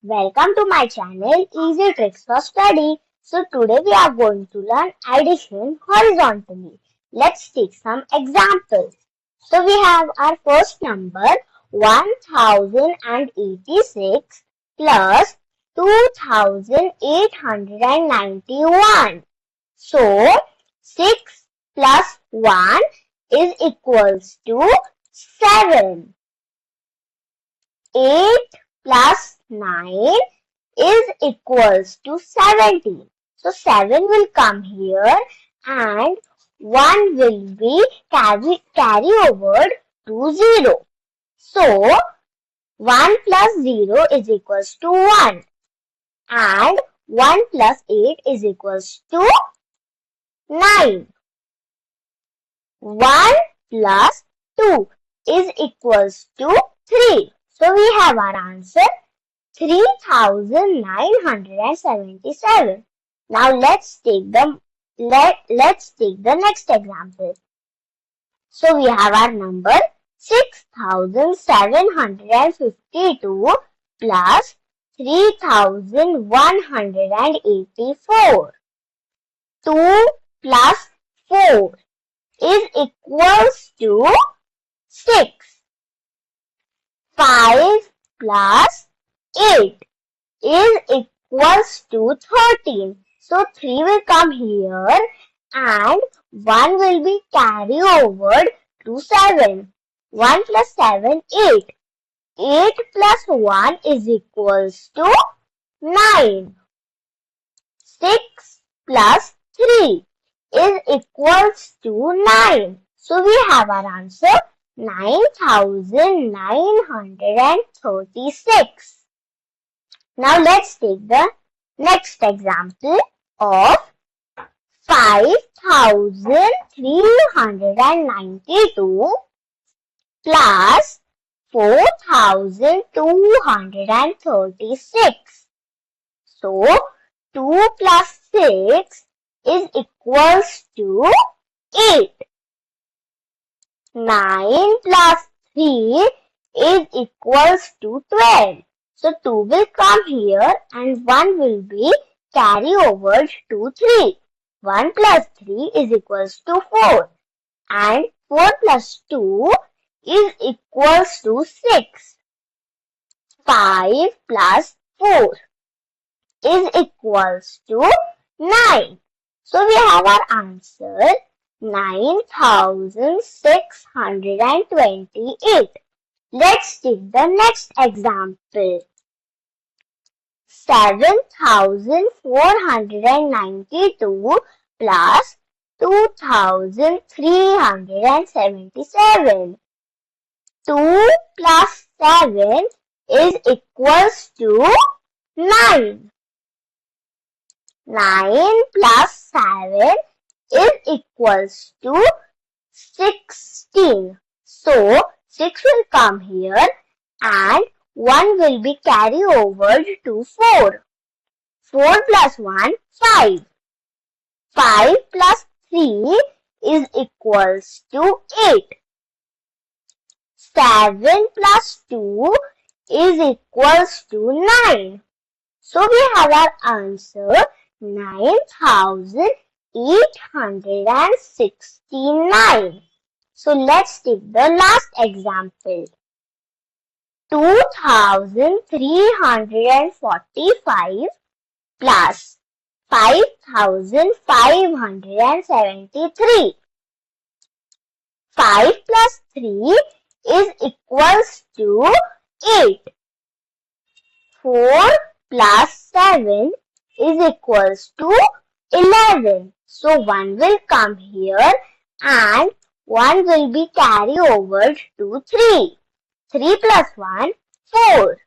Welcome to my channel Easy Tricks for Study. So today we are going to learn addition horizontally. Let's take some examples. So we have our first number 1086 plus 2891. So 6 plus 1 is equals to 7. 8 plus 9 is equals to 17. So 7 will come here and 1 will be carry over to 0. So 1 plus 0 is equals to 1 and 1 plus 8 is equals to 9. 1 plus 2 is equals to 3. So we have our answer 3977. Now let's take the next example. So we have our number 6752 plus 3184. 2 plus 4 is equals to 6. 5 plus 8 is equals to 13. So 3 will come here and 1 will be carried over to 7. 1 plus 7, 8. 8 plus 1 is equals to 9. 6 plus 3 is equals to 9. So we have our answer 9936. Now let's take the next example of 5392 plus 4236. So 2 plus 6 is equals to 8. 9 plus 3 is equals to 12. So 2 will come here and 1 will be carry over to 3. 1 plus 3 is equals to 4 and 4 plus 2 is equals to 6. 5 plus 4 is equals to 9. So we have our answer 9628. Let's take the next example. 7492 plus 2377. 2 plus 7 is equals to 9. 9 plus 7 is equals to 16. So 6 will come here and 1 will be carried over to 4. 4 plus 1, 5. 5 plus 3 is equals to 8. 7 plus 2 is equals to 9. So we have our answer 9869. So let's take the last example. 2345 plus 5573. 5 plus 3 is equals to 8. 4 plus 7 is equals to 11. So 1 will come here and 1 will be carried over to 3. 3 plus 1, 4.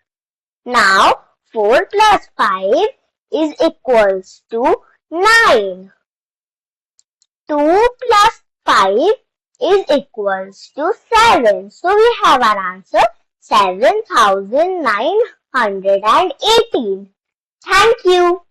Now 4 plus 5 is equals to 9. 2 plus 5 is equals to 7. So we have our answer 7918. Thank you.